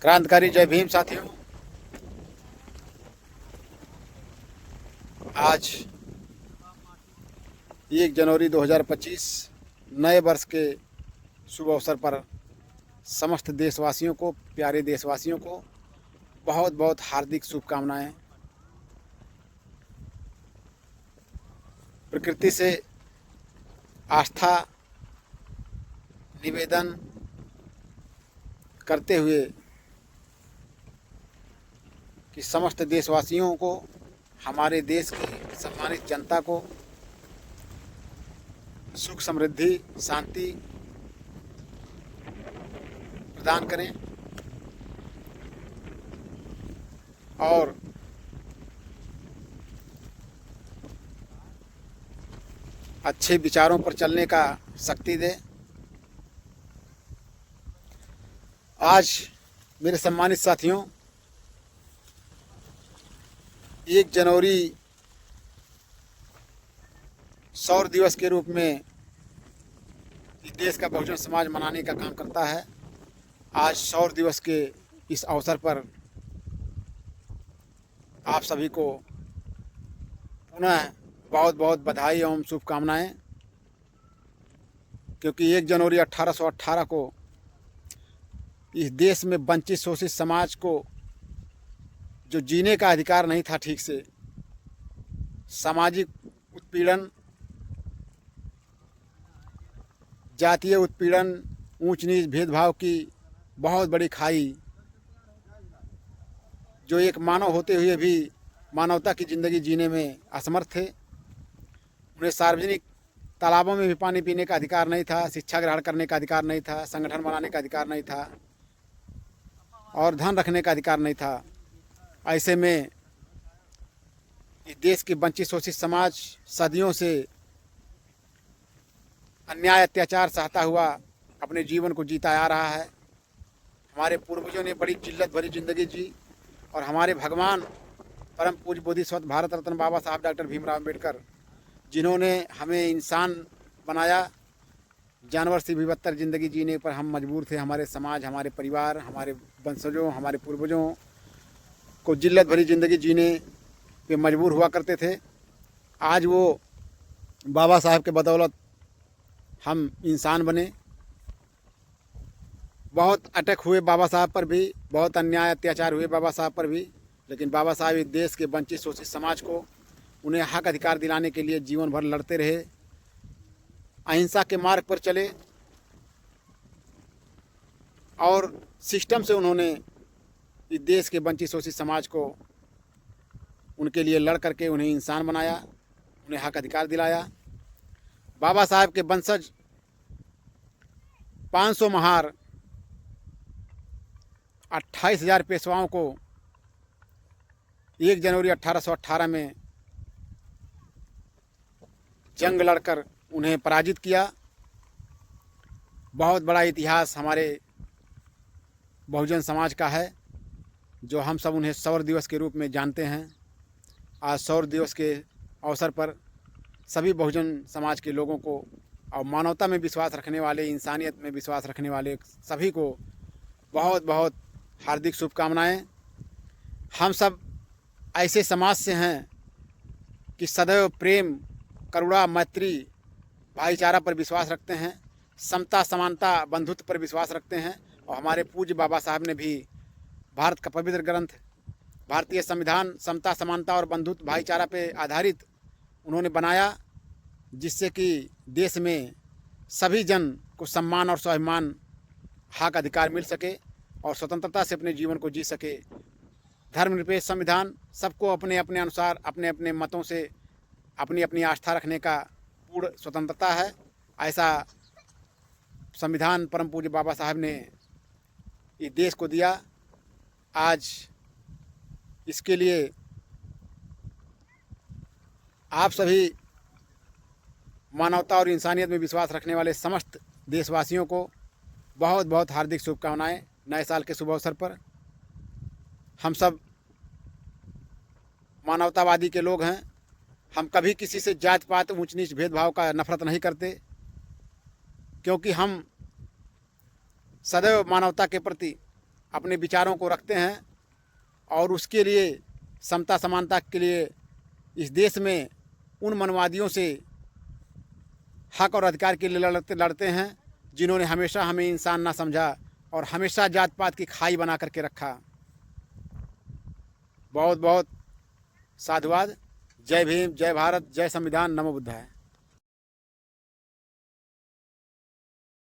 क्रांतिकारी जय भीम साथियों। आज 1 जनवरी 2025 नए वर्ष के शुभ अवसर पर समस्त देशवासियों को, प्यारे देशवासियों को बहुत बहुत हार्दिक शुभकामनाएं। प्रकृति से आस्था निवेदन करते हुए कि समस्त देशवासियों को, हमारे देश की सम्मानित जनता को सुख समृद्धि शांति प्रदान करें और अच्छे विचारों पर चलने का शक्ति दे। आज मेरे सम्मानित साथियों, 1 जनवरी सौर दिवस के रूप में इस देश का बहुजन समाज मनाने का काम करता है। आज सौर दिवस के इस अवसर पर आप सभी को पुनः बहुत बहुत बधाई एवं शुभकामनाएं, क्योंकि 1 जनवरी 1818 को इस देश में वंचित शोषित समाज को जो जीने का अधिकार नहीं था ठीक से, सामाजिक उत्पीड़न, जातीय उत्पीड़न, ऊंच नीच भेदभाव की बहुत बड़ी खाई, जो एक मानव होते हुए भी मानवता की ज़िंदगी जीने में असमर्थ थे। उन्हें सार्वजनिक तालाबों में भी पानी पीने का अधिकार नहीं था, शिक्षा ग्रहण करने का अधिकार नहीं था, संगठन बनाने का अधिकार नहीं था और धन रखने का अधिकार नहीं था। ऐसे में इस देश की वंचित शोषित समाज सदियों से अन्याय अत्याचार सहता हुआ अपने जीवन को जीता आ रहा है। हमारे पूर्वजों ने बड़ी जिल्लत भरी ज़िंदगी जी और हमारे भगवान परम पूज्य बोधिसत्व भारत रत्न बाबा साहब डॉक्टर भीमराव अम्बेडकर, जिन्होंने हमें इंसान बनाया, जानवर से भी बदतर ज़िंदगी जीने पर हम मजबूर थे। हमारे समाज, हमारे परिवार, हमारे वंशजों, हमारे पूर्वजों को जिल्लत भरी ज़िंदगी जीने पे मजबूर हुआ करते थे। आज वो बाबा साहब के बदौलत हम इंसान बने। बहुत अटैक हुए बाबा साहब पर भी, बहुत अन्याय अत्याचार हुए बाबा साहब पर भी, लेकिन बाबा साहब इस देश के वंचित शोषित समाज को उन्हें हक अधिकार दिलाने के लिए जीवन भर लड़ते रहे, अहिंसा के मार्ग पर चले और सिस्टम से उन्होंने इस देश के वंचित शोषित समाज को उनके लिए लड़ करके उन्हें इंसान बनाया, उन्हें हक अधिकार दिलाया। बाबा साहब के वंशज 500 महार 28,000 पेशवाओं को 1 जनवरी 1818 में जंग लड़कर उन्हें पराजित किया। बहुत बड़ा इतिहास हमारे बहुजन समाज का है, जो हम सब उन्हें सौर दिवस के रूप में जानते हैं। आज सौर दिवस के अवसर पर सभी बहुजन समाज के लोगों को और मानवता में विश्वास रखने वाले, इंसानियत में विश्वास रखने वाले सभी को बहुत बहुत हार्दिक शुभकामनाएं। हम सब ऐसे समाज से हैं कि सदैव प्रेम, करुणा, मैत्री, भाईचारा पर विश्वास रखते हैं, समता, समानता, बंधुत्व पर विश्वास रखते हैं। और हमारे पूज्य बाबा साहब ने भी भारत का पवित्र ग्रंथ भारतीय संविधान समता, समानता और बंधुत्व, भाईचारा पे आधारित उन्होंने बनाया, जिससे कि देश में सभी जन को सम्मान और स्वाभिमान, हक अधिकार मिल सके और स्वतंत्रता से अपने जीवन को जी सके। धर्मनिरपेक्ष संविधान, सबको अपने अपने अनुसार, अपने अपने मतों से अपनी अपनी आस्था रखने का पूर्ण स्वतंत्रता है। ऐसा संविधान परम पूज्य बाबा साहब ने इस देश को दिया। आज इसके लिए आप सभी मानवता और इंसानियत में विश्वास रखने वाले समस्त देशवासियों को बहुत बहुत हार्दिक शुभकामनाएं। नए साल के शुभ अवसर पर हम सब मानवतावादी के लोग हैं। हम कभी किसी से जात पात, ऊंच नीच, भेदभाव का नफरत नहीं करते, क्योंकि हम सदैव मानवता के प्रति अपने विचारों को रखते हैं और उसके लिए समता समानता के लिए इस देश में उन मनवादियों से हक और अधिकार के लिए लड़ते हैं जिन्होंने हमेशा हमें इंसान ना समझा और हमेशा जात पात की खाई बना करके रखा। बहुत बहुत साधुवाद। जय भीम, जय भारत, जय संविधान, नमो बुद्धाय।